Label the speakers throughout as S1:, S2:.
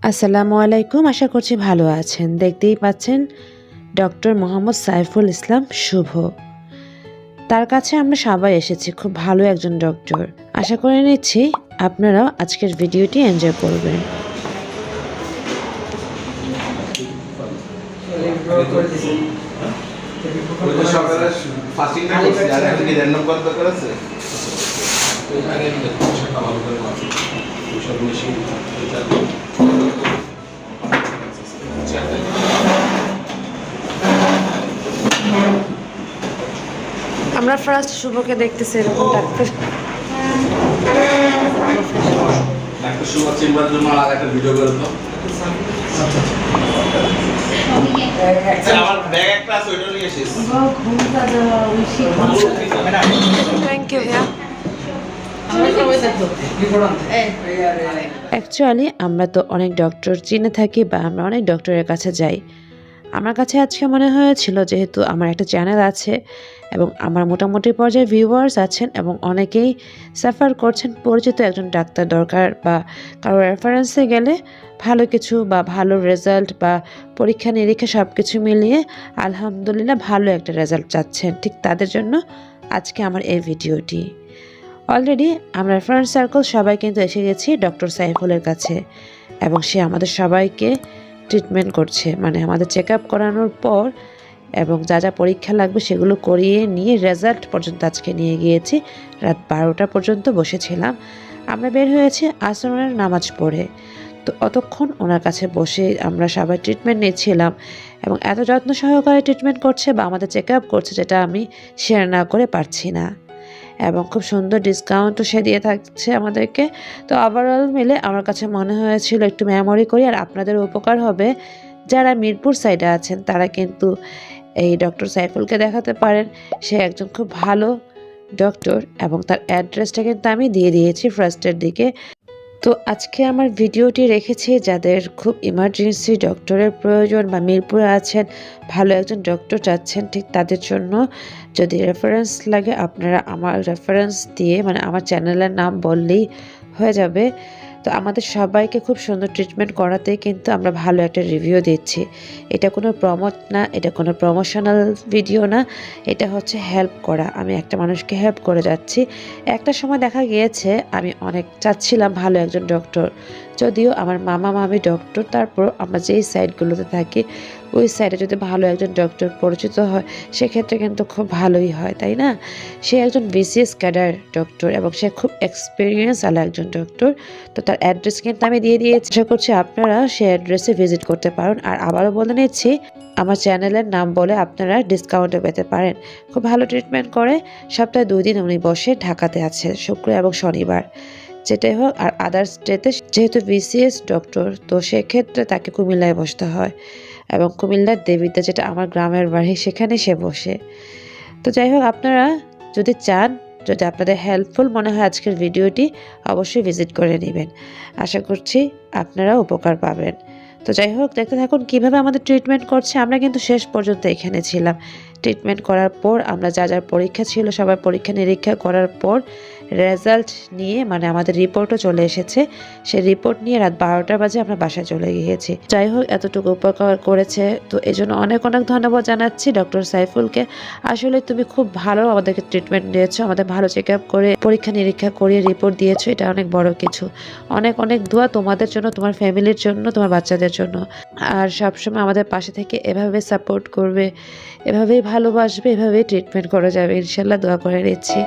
S1: আসসালামু আলাইকুম। আশা করছি ভালো আছেন। দেখতেই পাচ্ছেন ডক্টর মোহাম্মদ সাইফুল ইসলাম শুভ। তার কাছে আমরা সবাই এসেছি। খুব ভালো একজন ডক্টর। আশা করে নিচ্ছি আপনারাও আজকের ভিডিওটি এনজয় করবেন। আমরা ফার্স্ট শুভকে দেখতেছি এরকম ডাক্তার।
S2: ডাক্তার শুভ চেম্বার জন্য আলাদা একটা ভিডিও করে দাও। আমার ব্যাগ একটা আছে ওইটা নিয়ে এসেছিস।
S1: থ্যাংক ইউ ভাইয়া। অ্যাকচুয়ালি আমরা তো অনেক ডক্টর চিনে থাকি বা আমরা অনেক ডক্টরের কাছে যাই। আমার কাছে আজকে মনে হয়েছিল যেহেতু আমার একটা চ্যানেল আছে এবং আমার মোটামুটি পর্যায়ে ভিউয়ার্স আছেন এবং অনেকেই সাফার করছেন, পরিচিত একজন ডাক্তার দরকার বা কারো রেফারেন্সে গেলে ভালো কিছু বা ভালো রেজাল্ট বা পরীক্ষা নিরীক্ষা সব কিছু মিলিয়ে আলহামদুলিল্লাহ ভালো একটা রেজাল্ট চাচ্ছেন, ঠিক তাদের জন্য আজকে আমার এই ভিডিওটি। অলরেডি আমরা ফ্রেন্ড সার্কেল সবাই কিন্তু এসে গেছি ডক্টর সাইফুলের কাছে এবং সে আমাদের সবাইকে ট্রিটমেন্ট করছে, মানে আমাদের চেক আপ করানোর পর এবং যা যা পরীক্ষা লাগবে সেগুলো করিয়ে নিয়ে রেজাল্ট পর্যন্ত আজকে নিয়ে গিয়েছি। রাত 12টা পর্যন্ত বসেছিলাম। আমরা বের হয়েছি আসরের নামাজ পড়ে। তো অতক্ষণ ওনার কাছে বসে আমরা সবাই ট্রিটমেন্ট নিচ্ছিলাম এবং এত যত্ন সহকারে ট্রিটমেন্ট করছে বা আমাদের চেক আপ করছে যেটা আমি শেয়ার না করে পারছি না, এবং খুব সুন্দর ডিসকাউন্টও সে দিয়ে থাকছে আমাদেরকে। তো ওভারঅল মিলে আমার কাছে মনে হয়েছিল একটু মেমোরি করি আর আপনাদের উপকার হবে। যারা মিরপুর সাইডে আছেন তারা কিন্তু এই ডক্টর সাইফুলকে দেখাতে পারেন। সে একজন খুব ভালো ডক্টর এবং তার অ্যাড্রেসটা কিন্তু আমি দিয়ে দিয়েছি ফার্স্টের দিকে। তো আজকে আমার ভিডিওটি রেখেছি যাদের খুব ইমার্জেন্সি ডক্টরের প্রয়োজন বা মিরপুরে আছেন, ভালো একজন ডক্টর চাচ্ছেন, ঠিক তাদের জন্য। যদি রেফারেন্স লাগে আপনারা আমার রেফারেন্স দিয়ে, মানে আমার চ্যানেলের নাম বললেই হয়ে যাবে। তো আমাদের সবাইকে খুব সুন্দর ট্রিটমেন্ট করাতে কিন্তু আমরা ভালো একটা রিভিউ দিচ্ছি। এটা কোনো প্রমোট না, এটা কোনো প্রমোশনাল ভিডিও না, এটা হচ্ছে হেল্প করা। আমি একটা মানুষকে হেল্প করে যাচ্ছি। একটা সময় দেখা গিয়েছে আমি অনেক চাচ্ছিলাম ভালো একজন ডক্টর, যদিও আমার মামা মামি ডক্টর, তারপর আমরা যেই সাইডগুলোতে থাকি ওই সাইডে যদি ভালো একজন ডক্টর পরিচিত হয় সেক্ষেত্রে কিন্তু খুব ভালোই হয়, তাই না? সে একজন বিসিএস ক্যাডার ডক্টর এবং সে খুব এক্সপিরিয়েন্স আলা একজন ডক্টর। তো তার অ্যাড্রেস কিন্তু আমি দিয়ে দিয়েছি। আশা করছি আপনারা সেই অ্যাড্রেসে ভিজিট করতে পারেন। আর আবারও বলে নিচ্ছি, আমার চ্যানেলের নাম বলে আপনারা ডিসকাউন্টও পেতে পারেন। খুব ভালো ট্রিটমেন্ট করে। সপ্তাহে 2 দিন উনি বসে, ঢাকাতে আছে শুক্র এবং শনিবার। যেটাই হোক, আর আদার্স ডেতে যেহেতু বিসিএস ডক্টর তো সেক্ষেত্রে তাকে কুমিল্লায় বসতে হয় এবং কুমিল্লার দেবীতে, যেটা আমার গ্রামের বাড়ি, সেখানে সে বসে। তো যাই হোক, আপনারা যদি চান, যদি আপনাদের হেল্পফুল মনে হয় আজকের ভিডিওটি, অবশ্যই ভিজিট করে নেবেন। আশা করছি আপনারা উপকার পাবেন। তো যাই হোক, দেখতে থাকুন কীভাবে আমাদের ট্রিটমেন্ট করছে। আমরা কিন্তু শেষ পর্যন্ত এখানে ছিলাম। ট্রিটমেন্ট করার পর আমরা যা যার পরীক্ষা ছিল সবার পরীক্ষা নিরীক্ষা করার পর রেজাল্ট নিয়ে, মানে আমাদের রিপোর্টও চলে এসেছে। সেই রিপোর্ট নিয়ে রাত 12টা বাজে আমরা বাসায় চলে গিয়েছি। যাই হোক, এতটুকু উপকার করেছে তো এই জন্য অনেক অনেক ধন্যবাদ জানাচ্ছি ডক্টর সাইফুলকে। আসলে তুমি খুব ভালো আমাদেরকে ট্রিটমেন্ট দিয়েছো, আমাদের ভালো চেক আপ করে পরীক্ষা নিরীক্ষা করিয়ে রিপোর্ট দিয়েছো, এটা অনেক বড় কিছু। অনেক অনেক দোয়া তোমাদের জন্য, তোমার ফ্যামিলির জন্য, তোমার বাচ্চাদের জন্য। আর সবসময় আমাদের পাশে থেকে এভাবে সাপোর্ট করবে, এভাবেই ভালোবাসবে, এভাবেই ট্রিটমেন্ট করা যাবে ইনশাল্লাহ, দোয়া করে নিচ্ছি।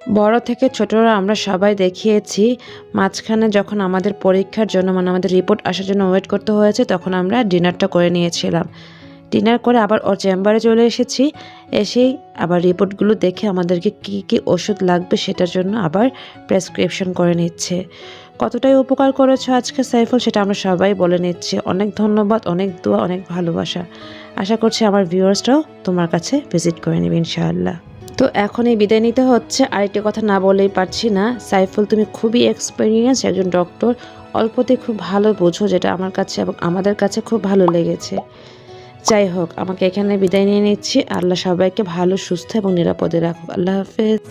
S1: বড় থেকে ছোটরা আমরা সবাই দেখিয়েছি, মাঝখানে যখন আমাদের পরীক্ষার জন্য মানে আমাদের রিপোর্ট আসার জন্য ওয়েট করতে হয়েছে, তখন আমরা ডিনারটা করে নিয়েছিলাম। ডিনার করে আবার ওর চেম্বারে চলে এসেছি। এসেই আবার রিপোর্টগুলো দেখে আমাদেরকে কী কী ওষুধ লাগবে সেটার জন্য আবার প্রেসক্রিপশন করে নিচ্ছে। কতটাই উপকার করেছো আজকে সাইফুল, সেটা আমরা সবাই বলে নিচ্ছি। অনেক ধন্যবাদ, অনেক দোয়া, অনেক ভালোবাসা। আশা করছি আমার ভিউয়ার্সরাও তোমার কাছে ভিজিট করে নেবে ইনশাআল্লাহ। তো এখন এই বিদায় নিতে হচ্ছে। আরেকটি কথা না বলেই পারছি না, সাইফুল তুমি খুবই এক্সপিরিয়েন্স একজন ডক্টর, অল্পতে খুব ভালো বোঝো, যেটা আমার কাছে এবং আমাদের কাছে খুব ভালো লেগেছে। যাই হোক, আমাকে এখানে বিদায় নিয়ে নিচ্ছি। আল্লাহ সবাইকে ভালো, সুস্থ এবং নিরাপদে রাখুক। আল্লাহ হাফেজ।